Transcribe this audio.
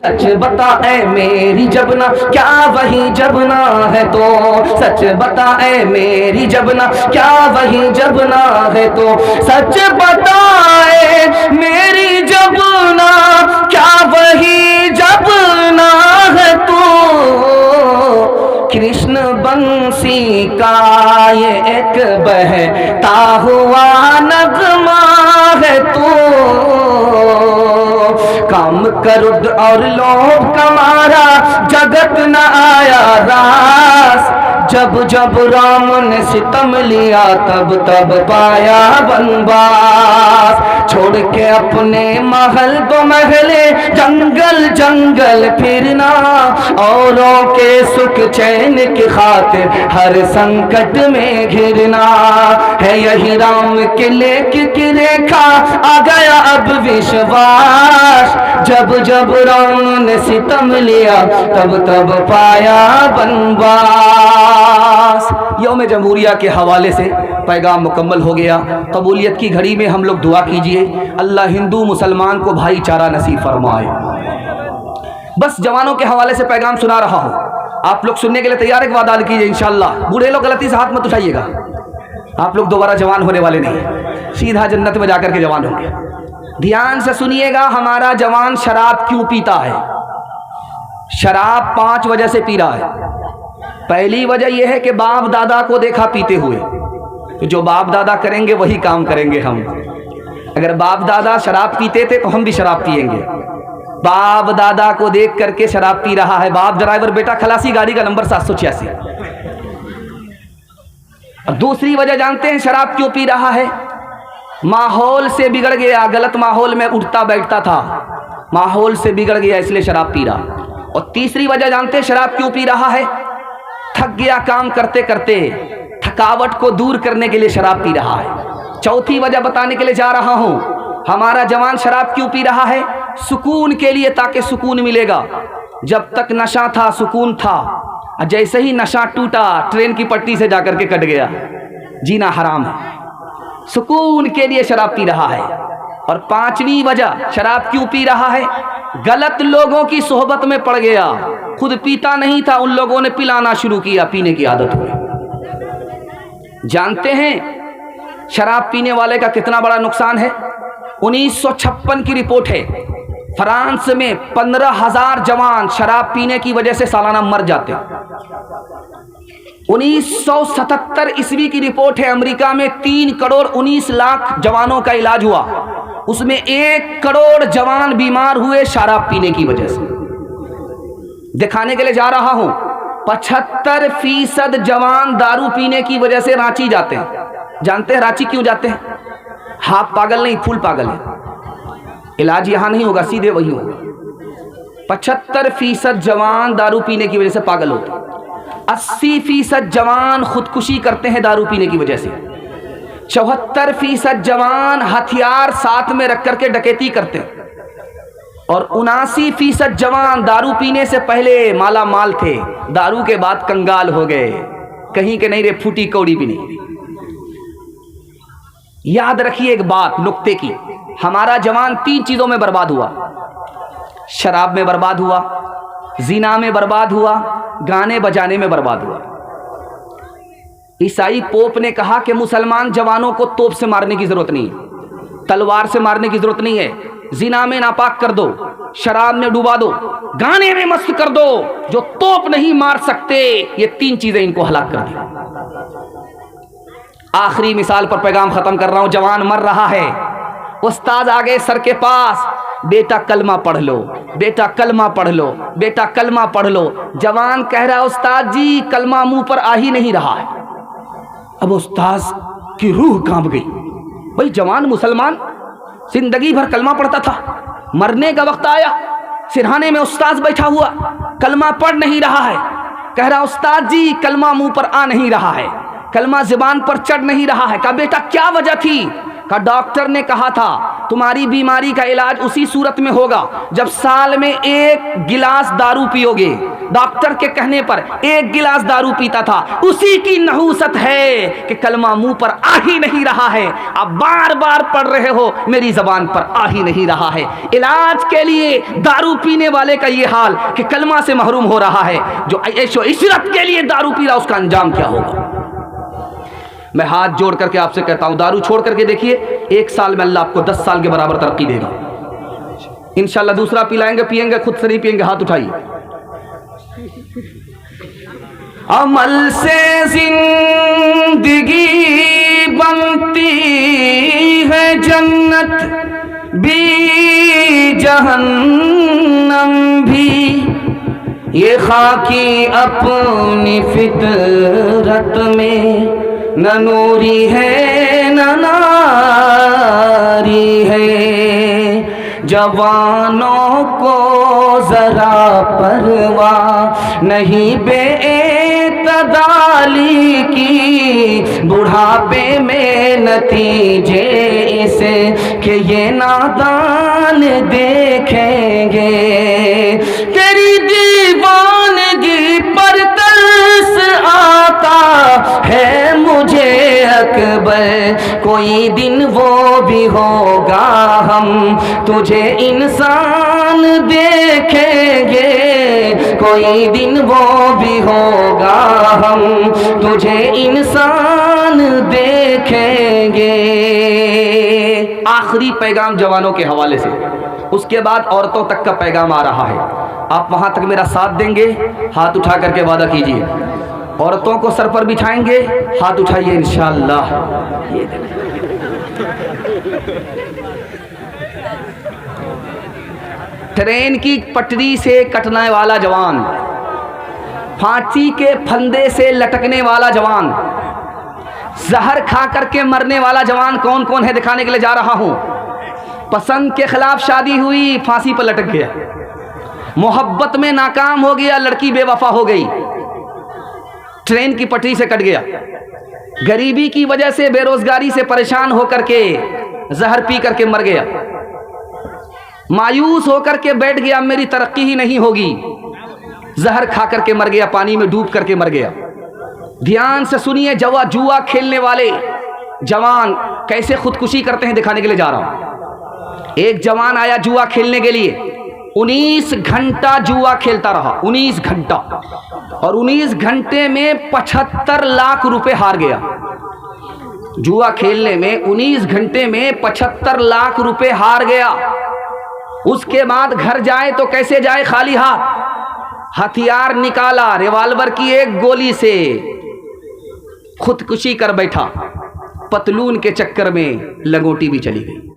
सच बता ऐ मेरी जबना, क्या वही जबना है तो। सच बता ऐ मेरी जबना, क्या वही जबना है तो। सच बता ऐ मेरी जबना, क्या वही जबना है तो। कृष्ण बंसी का ये एक बहता हुआ नगमा है तो। काम क्रोध और लोभ का मारा जगत न आया रास। जब जब राम ने सितम लिया तब तब पाया वनवास। छोड़ के अपने महल दो महले जंगल जंगल फिरना। औरों के सुख चैन की खातिर हर संकट में घिरना। है यही राम के लेख की रेखा, आ गया अब विश्वास। जब जब राम ने सितम लिया तब तब पाया वनवास। यौम जमहूरिया के हवाले से पैगाम मुकम्मल हो गया। कबूलियत की घड़ी में हम लोग दुआ कीजिए, अल्लाह हिंदू मुसलमान को भाईचारा नसीब फरमाए। बस जवानों के हवाले से पैगाम सुना रहा हूँ, आप लोग सुनने के लिए तैयार एक वादा कीजिए इंशाअल्लाह। बूढ़े लोग गलती से हाथ मत उठाइएगा, आप लोग दोबारा जवान होने वाले नहीं, सीधा जन्नत में जाकर के जवान होंगे। ध्यान से सुनिएगा, हमारा जवान शराब क्यों पीता है? शराब 5 वजह से पी रहा है। पहली वजह यह है कि बाप दादा को देखा पीते हुए, तो जो बाप दादा करेंगे वही काम करेंगे हम। अगर बाप दादा शराब पीते थे तो हम भी शराब पिएंगे। बाप दादा को देख करके शराब पी रहा है। बाप ड्राइवर, बेटा खलासी, गाड़ी का नंबर 786। और दूसरी वजह जानते हैं शराब क्यों पी रहा है? माहौल से बिगड़ गया, गलत माहौल में उठता बैठता था, माहौल से बिगड़ गया इसलिए शराब पी रहा। और तीसरी वजह जानते हैं शराब क्यों पी रहा है? थक गया काम करते करते, थकावट को दूर करने के लिए शराब पी रहा है। चौथी वजह बताने के लिए जा रहा हूं, हमारा जवान शराब क्यों पी रहा है? सुकून के लिए, ताकि सुकून मिलेगा। जब तक नशा था सुकून था, जैसे ही नशा टूटा ट्रेन की पट्टी से जाकर के कट गया, जीना हराम है। सुकून के लिए शराब पी रहा है। और 5वीं वजह शराब क्यों पी रहा है? गलत लोगों की सोहबत में पड़ गया, खुद पीता नहीं था, उन लोगों ने पिलाना शुरू किया, पीने की आदत हो गई। जानते हैं शराब पीने वाले का कितना बड़ा नुकसान है? 1956 की रिपोर्ट है, फ्रांस में 15,000 जवान शराब पीने की वजह से सालाना मर जाते। 1977 ईस्वी की रिपोर्ट है, अमेरिका में 3 करोड़ 19 लाख जवानों का इलाज हुआ, उसमें 1 करोड़ जवान बीमार हुए शराब पीने की वजह से। दिखाने के लिए जा रहा हूं, 75% जवान दारू पीने की वजह से रांची जाते हैं। जानते हैं रांची क्यों जाते हैं? हाफ पागल नहीं, फुल पागल है। इलाज यहां नहीं होगा, सीधे वही होगा। 75% जवान दारू पीने की वजह से पागल होते हैं। 80% जवान खुदकुशी करते हैं दारू पीने की वजह से। 74% जवान हथियार साथ में रख करके डकैती करते हैं। और 79% जवान दारू पीने से पहले माला माल थे, दारू के बाद कंगाल हो गए, कहीं के नहीं रे, फूटी कौड़ी भी नहीं। याद रखिए एक बात नुक्ते की, हमारा जवान 3 चीजों में बर्बाद हुआ। शराब में बर्बाद हुआ, जिना में बर्बाद हुआ, गाने बजाने में बर्बाद हुआ। ईसाई पोप ने कहा कि मुसलमान जवानों को तोप से मारने की जरूरत नहीं है, तलवार से मारने की जरूरत नहीं है। जिना में नापाक कर दो, शराब में डुबा दो, गाने में मस्त कर दो, जो तोप नहीं मार सकते। ये 3 चीजें इनको हलाक कर दी। आखिरी मिसाल पर पैगाम खत्म कर रहा हूं। जवान मर रहा है, उस्ताद आ गए सर के पास, बेटा कलमा पढ़ लो, बेटा कलमा पढ़ लो, बेटा कलमा पढ़ लो। जवान कह रहा है उस्ताद जी कलमा मुंह पर आ ही नहीं रहा है। अब उस्ताद की रूह कांप गई। भाई जवान मुसलमान जिंदगी भर कलमा पढ़ता था, मरने का वक्त आया, सिरहाने में उस्ताद बैठा हुआ, कलमा पढ़ नहीं रहा है। कह रहा उस्ताद जी कलमा मुंह पर आ नहीं रहा है, कलमा ज़ुबान पर चढ़ नहीं रहा है। कहा बेटा क्या वजह थी? का डॉक्टर ने कहा था तुम्हारी बीमारी का इलाज उसी सूरत में होगा जब साल में 1 गिलास दारू पियोगे। डॉक्टर के कहने पर 1 गिलास दारू पीता था। उसी की नहूसत है कि कलमा मुंह पर आ ही नहीं रहा है। आप बार बार पढ़ रहे हो, मेरी जबान पर आ ही नहीं रहा है। इलाज के लिए दारू पीने वाले का ये हाल कि कलमा से महरूम हो रहा है। जो ऐशो इशरत के लिए दारू पी रहा, उसका अंजाम क्या होगा। मैं हाथ जोड़ करके आपसे कहता हूं, दारू छोड़ करके देखिए, 1 साल में अल्लाह आपको 10 साल के बराबर तरक्की देगा इंशाल्लाह। दूसरा पिलाएंगे, पिएंगे, खुद से नहीं पिएंगे। हाथ उठाइए। अमल से जिंदगी बनती है जन्नत भी जहन्नम भी, ये खाकी अपनी फितरत में न नूरी है न नारी है। जवानों को जरा परवाह नहीं बेतदाली की, बुढ़ापे में नतीजे इसे कि ये नादान देखेंगे। तेरी दीवानगी पर तरस आता है मुझे अकबर, कोई दिन वो भी होगा हम तुझे इंसान देखेंगे। कोई दिन वो भी होगा हम तुझे इंसान देखेंगे। आखिरी पैगाम जवानों के हवाले से, उसके बाद औरतों तक का पैगाम आ रहा है। आप वहां तक मेरा साथ देंगे? हाथ उठा करके वादा कीजिए। औरतों को सर पर बिठाएंगे, हाथ उठाइए इंशाअल्लाह। ये ट्रेन की पटरी से कटने वाला जवान, फांसी के फंदे से लटकने वाला जवान, जहर खा करके मरने वाला जवान कौन कौन है दिखाने के लिए जा रहा हूं। पसंद के खिलाफ शादी हुई, फांसी पर लटक गया। मोहब्बत में नाकाम हो गया, लड़की बेवफा हो गई, ट्रेन की पटरी से कट गया। गरीबी की वजह से, बेरोजगारी से परेशान होकर के जहर पी करके मर गया। मायूस होकर के बैठ गया, मेरी तरक्की ही नहीं होगी, जहर खा करके मर गया, पानी में डूब करके मर गया। ध्यान से सुनिए, जुआ खेलने वाले जवान कैसे खुदकुशी करते हैं दिखाने के लिए जा रहा हूं। एक जवान आया जुआ खेलने के लिए, 19 घंटा जुआ खेलता रहा, 19 घंटा, और 19 घंटे में 75 लाख रुपए हार गया। जुआ खेलने में 19 घंटे में 75 लाख रुपए हार गया। उसके बाद घर जाए तो कैसे जाए, खाली हाथ। हथियार निकाला, रिवॉल्वर की एक गोली से खुदकुशी कर बैठा। पतलून के चक्कर में लंगोटी भी चली गई।